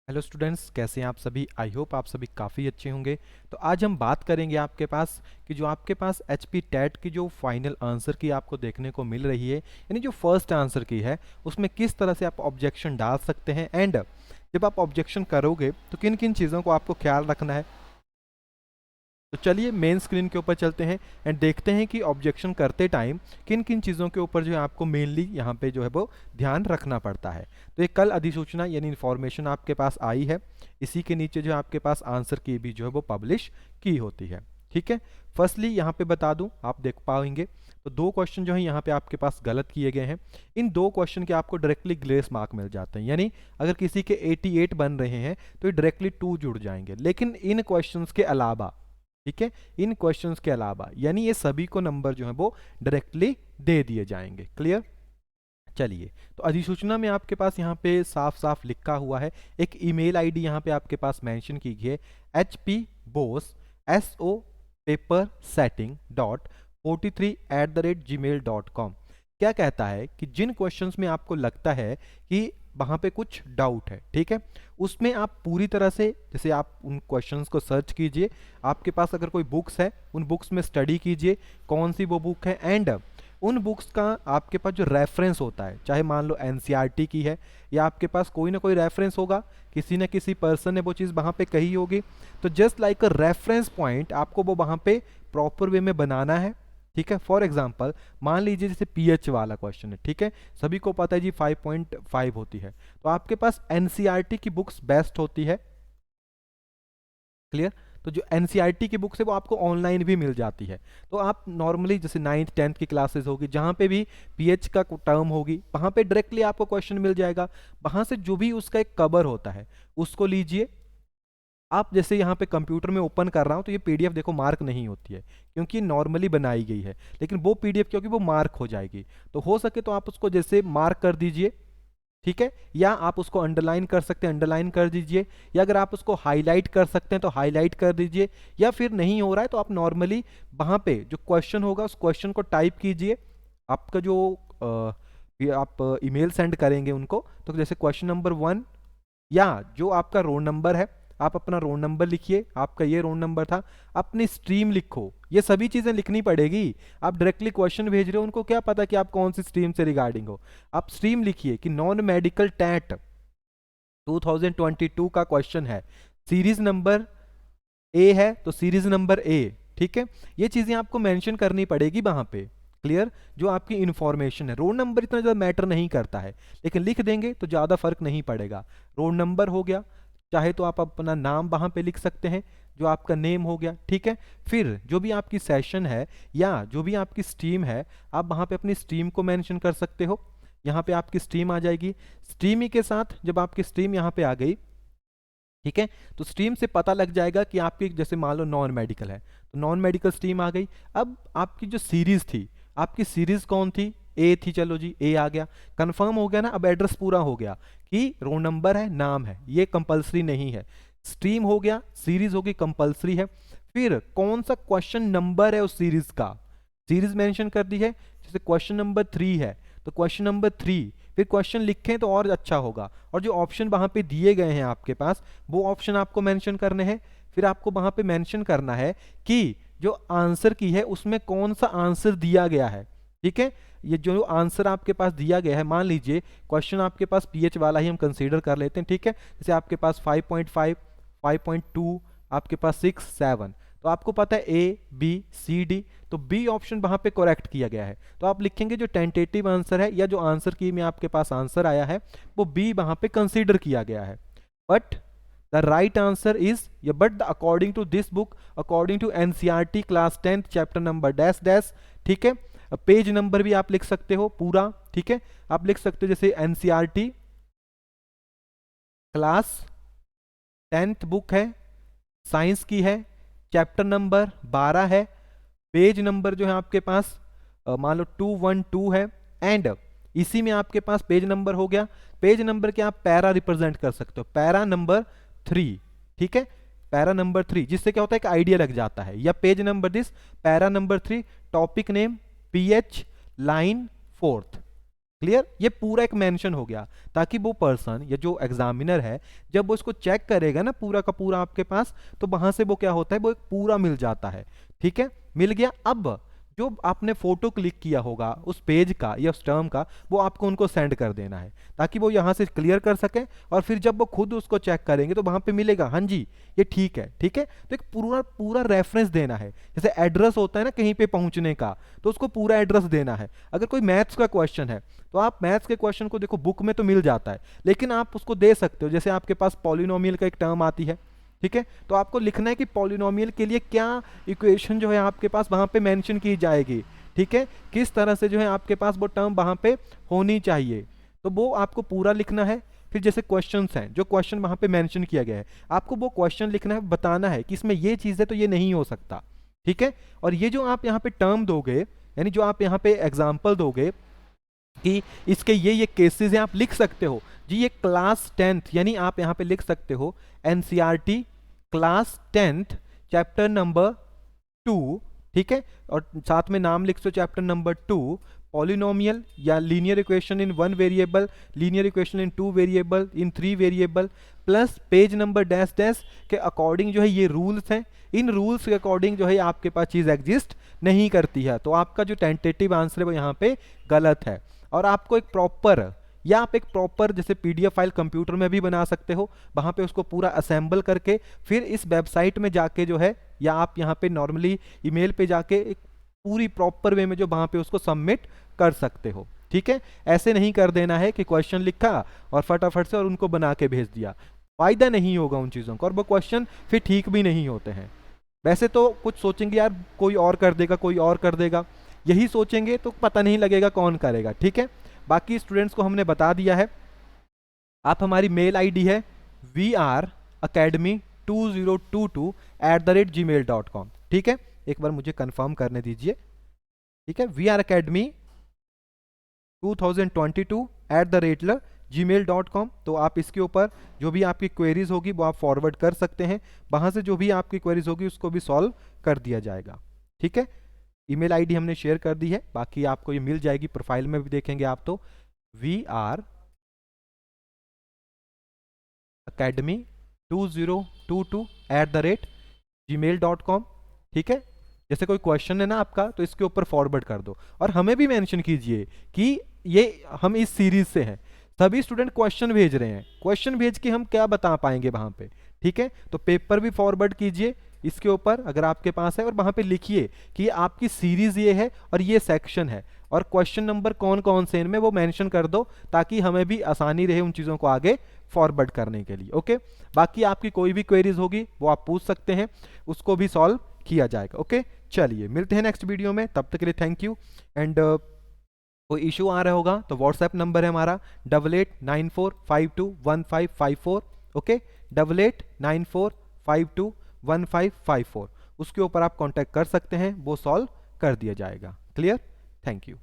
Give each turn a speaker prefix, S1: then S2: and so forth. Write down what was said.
S1: Hello students, कैसे हैं आप सभी। आई होप आप सभी काफ़ी अच्छे होंगे। तो आज हम बात करेंगे आपके पास कि जो आपके पास एचपी टेट की जो फाइनल आंसर की आपको देखने को मिल रही है, यानी जो फर्स्ट आंसर की है, उसमें किस तरह से आप ऑब्जेक्शन डाल सकते हैं एंड जब आप ऑब्जेक्शन करोगे तो किन किन चीज़ों को आपको ख्याल रखना है। तो चलिए मेन स्क्रीन के ऊपर चलते हैं एंड देखते हैं कि ऑब्जेक्शन करते टाइम किन किन चीज़ों के ऊपर जो है आपको मेनली यहाँ पे जो है वो ध्यान रखना पड़ता है। तो एक कल अधिसूचना यानी इन्फॉर्मेशन आपके पास आई है, इसी के नीचे जो आपके पास आंसर की भी जो है वो पब्लिश की होती है। ठीक है, फर्स्टली यहाँ पे बता दूं, आप देख पाएंगे तो दो क्वेश्चन जो है यहाँ पे आपके पास गलत किए गए हैं। इन दो क्वेश्चन के आपको डायरेक्टली ग्रेस मार्क मिल जाते हैं, यानी अगर किसी के 88 बन रहे हैं तो ये डायरेक्टली 2 जुड़ जाएंगे। लेकिन इन क्वेश्चंस के अलावा, ठीक है, इन क्वेश्चंस के अलावा यानी ये सभी को नंबर जो है वो डायरेक्टली दे दिए जाएंगे। क्लियर। चलिए, तो अधिसूचना में आपके पास यहाँ पे साफ साफ लिखा हुआ है, एक ईमेल आईडी यहाँ पे आपके पास मेंशन की गई है, hpboss पेपर सेटिंग .43@gmail.com। क्या कहता है कि जिन क्वेश्चंस में आपको लगता है कि वहाँ पे कुछ डाउट है, ठीक है, उसमें आप पूरी तरह से, जैसे आप उन क्वेश्चंस को सर्च कीजिए, आपके पास अगर कोई बुक्स है उन बुक्स में स्टडी कीजिए कौन सी वो बुक है, एंड उन बुक्स का आपके पास जो रेफरेंस होता है, चाहे मान लो एनसीईआरटी की है या आपके पास कोई ना कोई रेफरेंस होगा, किसी न किसी पर्सन ने वो चीज़ वहाँ पे कही होगी, तो just like a reference point आपको वो वहाँ पे प्रॉपर वे में बनाना है। ठीक है, फॉर एग्जांपल मान लीजिए जैसे पीएच वाला क्वेश्चन है, ठीक है, सभी को पता है जी 5.5 होती है, तो आपके पास एनसीईआरटी की बुक्स बेस्ट होती है। क्लियर। तो जो एनसीईआरटी की बुक्स है वो आपको ऑनलाइन भी मिल जाती है, तो आप नॉर्मली जैसे 9th 10th की क्लासेस होगी जहाँ पे भी पीएच का टर्म होगी वहाँ पे डायरेक्टली आपको क्वेश्चन मिल जाएगा, वहाँ से जो भी उसका एक कवर होता है उसको लीजिए। आप जैसे यहाँ पे कंप्यूटर में ओपन कर रहा हूँ तो ये पीडीएफ देखो मार्क नहीं होती है क्योंकि नॉर्मली बनाई गई है, लेकिन वो पीडीएफ क्योंकि वो मार्क हो जाएगी, तो हो सके तो आप उसको जैसे मार्क कर दीजिए, ठीक है, या आप उसको अंडरलाइन कर सकते हैं, अंडरलाइन कर दीजिए, या अगर आप उसको हाईलाइट कर सकते हैं तो हाईलाइट कर दीजिए, या फिर नहीं हो रहा है तो आप नॉर्मली वहाँ पे जो क्वेश्चन होगा उस क्वेश्चन को टाइप कीजिए। आपका जो ये आप ईमेल सेंड करेंगे उनको, तो जैसे क्वेश्चन नंबर 1 या जो आपका रोल नंबर है, आप अपना रोल नंबर लिखिए, आपका ये रोल नंबर था, अपनी स्ट्रीम लिखो, ये सभी चीजें लिखनी पड़ेगी। आप डायरेक्टली क्वेश्चन भेज रहे हो, उनको क्या पता कि आप कौन सी स्ट्रीम से रिगार्डिंग हो। आप स्ट्रीम लिखिए कि नॉन मेडिकल टैट 2022 का क्वेश्चन है, सीरीज नंबर ए है तो सीरीज नंबर ए, ठीक है, ये चीजें आपको मेंशन करनी पड़ेगी वहां पे। क्लियर। जो आपकी इंफॉर्मेशन है, रोल नंबर इतना ज़्यादा मैटर नहीं करता है, लेकिन लिख देंगे तो ज़्यादा फर्क नहीं पड़ेगा। रोल नंबर हो गया, चाहे तो आप अपना नाम वहां पे लिख सकते हैं, जो आपका नेम हो गया, ठीक है। फिर जो भी आपकी सेशन है या जो भी आपकी स्ट्रीम है, आप वहां पे अपनी स्ट्रीम को मेंशन कर सकते हो। यहाँ पे आपकी स्ट्रीम आ जाएगी, स्ट्रीम ही के साथ जब आपकी स्ट्रीम यहाँ पे आ गई, ठीक है, तो स्ट्रीम से पता लग जाएगा कि आपकी जैसे मान लो नॉन मेडिकल है तो नॉन मेडिकल स्ट्रीम आ गई। अब आपकी जो सीरीज थी, आपकी सीरीज कौन थी, ए थी, चलो जी ए आ गया, कंफर्म हो गया ना। अब एड्रेस पूरा हो गया कि रोल नंबर है, नाम है, ये कंपलसरी नहीं है। स्ट्रीम हो गया, सीरीज होगी, कंपलसरी है। फिर कौन सा क्वेश्चन नंबर है उस सीरीज का, सीरीज मेंशन कर दी है, जैसे क्वेश्चन नंबर 3 है तो क्वेश्चन नंबर 3, फिर क्वेश्चन लिखें तो और अच्छा होगा। और जो ऑप्शन वहां पे दिए गए हैं आपके पास, वो ऑप्शन आपको मेंशन करने हैं। फिर आपको वहां पे मेंशन करना है कि जो आंसर की है उसमें कौन सा आंसर दिया गया है, ठीक है। ये जो आंसर आपके पास दिया गया है, मान लीजिए क्वेश्चन आपके पास पीएच वाला ही हम कंसीडर कर लेते हैं, ठीक है, जैसे आपके पास 5.5, 5.2, आपके पास 6, 7, तो आपको पता है ए बी सी डी, तो बी ऑप्शन वहां पे करेक्ट किया गया है, तो आप लिखेंगे जो टेंटेटिव आंसर है या जो आंसर की में आपके पास आंसर आया है वो बी वहां पे कंसीडर किया गया है। But the right answer is, but according to this book, according to NCERT class 10th chapter number dash dash, ठीक है, पेज नंबर भी आप लिख सकते हो पूरा, ठीक है, आप लिख सकते हो जैसे एनसीईआरटी क्लास 10th बुक है, साइंस की है, चैप्टर नंबर 12 है, पेज नंबर जो है आपके पास मान लो 212 है, एंड इसी में आपके पास पेज नंबर हो गया। पेज नंबर के आप पैरा रिप्रेजेंट कर सकते हो, पैरा नंबर 3, ठीक है, पैरा नंबर 3, जिससे क्या होता है एक आइडिया लग जाता है, या page number this, para number 3, topic name pH line 4th, clear, ये पूरा एक मेंशन हो गया, ताकि वो पर्सन या जो एग्जामिनर है जब वो इसको चेक करेगा ना पूरा का पूरा आपके पास, तो वहां से वो क्या होता है, वो एक पूरा मिल जाता है। ठीक है, मिल गया। अब जो आपने फोटो क्लिक किया होगा उस पेज का या उस टर्म का, वो आपको उनको सेंड कर देना है, ताकि वो यहाँ से क्लियर कर सकें, और फिर जब वो खुद उसको चेक करेंगे तो वहां पे मिलेगा हाँ जी ये ठीक है। ठीक है, तो एक पूरा पूरा रेफरेंस देना है। जैसे एड्रेस होता है ना कहीं पे पहुंचने का, तो उसको पूरा एड्रेस देना है। अगर कोई मैथ्स का क्वेश्चन है तो आप मैथ्स के क्वेश्चन को देखो बुक में तो मिल जाता है, लेकिन आप उसको दे सकते हो। जैसे आपके पास पॉलिनोमियल का एक टर्म आती है, ठीक है, तो आपको लिखना है कि पॉलिनोमियल के लिए क्या इक्वेशन जो है आपके पास वहां पे मेंशन की जाएगी। ठीक है, किस तरह से जो है आपके पास वो टर्म वहां पे होनी चाहिए, तो वो आपको पूरा लिखना है। फिर जैसे क्वेश्चंस हैं, जो क्वेश्चन वहां पे मेंशन किया गया है, आपको वो क्वेश्चन लिखना है, बताना है कि इसमें ये चीज है तो ये नहीं हो सकता। ठीक है, और ये जो आप यहाँ पे टर्म दोगे, यानी जो आप यहाँ पे एग्जाम्पल दोगे कि इसके ये केसेस हैं, आप लिख सकते हो जी। ये क्लास 10th, यानी आप यहाँ पे लिख सकते हो NCERT class 10th chapter number 2। ठीक है, और साथ में नाम लिख दो चैप्टर नंबर 2, पॉलिनोमियल या linear equation in 1 variable, linear equation in 2 variable, in 3 variable, plus page number dash dash के अकॉर्डिंग जो है ये रूल्स हैं। इन रूल्स के अकॉर्डिंग जो है आपके पास चीज एग्जिस्ट नहीं करती है, तो आपका जो टेंटेटिव आंसर है वो यहाँ पे गलत है। और आपको एक प्रॉपर, या आप एक प्रॉपर जैसे पीडीएफ फाइल कंप्यूटर में भी बना सकते हो, वहां पे उसको पूरा असेंबल करके फिर इस वेबसाइट में जाके जो है, या आप यहाँ पे नॉर्मली ईमेल पे जाके एक पूरी प्रॉपर वे में जो वहां पे उसको सबमिट कर सकते हो। ठीक है, ऐसे नहीं कर देना है कि क्वेश्चन लिखा और फटाफट से और उनको बना के भेज दिया, फायदा नहीं होगा उन चीजों का, और वो क्वेश्चन फिर ठीक भी नहीं होते हैं। वैसे तो कुछ सोचेंगे यार कोई और कर देगा, कोई और कर देगा, यही सोचेंगे तो पता नहीं लगेगा कौन करेगा। ठीक है, बाकी स्टूडेंट्स को हमने बता दिया है। आप हमारी मेल आईडी है vracademy2022@gmail.com। ठीक है, एक बार मुझे कंफर्म करने दीजिए। ठीक है, vracademy2022@gmail.com। तो आप इसके ऊपर जो भी आपकी क्वेरीज होगी वो आप फॉरवर्ड कर सकते हैं, वहां से जो भी आपकी क्वेरीज होगी उसको भी सॉल्व कर दिया जाएगा। ठीक है, ईमेल आईडी हमने शेयर कर दी है, बाकी आपको ये मिल जाएगी, प्रोफाइल में भी देखेंगे आप तो vracademy2022@gmail.com। ठीक है, जैसे कोई क्वेश्चन है ना आपका तो इसके ऊपर फॉरवर्ड कर दो, और हमें भी मेंशन कीजिए कि ये हम इस सीरीज से हैं। सभी स्टूडेंट क्वेश्चन भेज रहे हैं, क्वेश्चन भेज के हम क्या बता पाएंगे वहां पे। ठीक है, तो पेपर भी फॉरवर्ड कीजिए इसके ऊपर अगर आपके पास है, और वहां पे लिखिए कि आपकी सीरीज ये है और ये सेक्शन है, और क्वेश्चन नंबर कौन कौन से इनमें वो मेंशन कर दो, ताकि हमें भी आसानी रहे उन चीज़ों को आगे फॉरवर्ड करने के लिए। ओके, बाकी आपकी कोई भी क्वेरीज होगी वो आप पूछ सकते हैं, उसको भी सॉल्व किया जाएगा। ओके, चलिए मिलते हैं नेक्स्ट वीडियो में, तब तक के लिए थैंक यू। एंड कोई इशू आ रहा होगा तो व्हाट्सएप नंबर है हमारा 8894521554। ओके, 8894521554, उसके ऊपर आप कांटेक्ट कर सकते हैं, वो सॉल्व कर दिया जाएगा। Clear, thank you.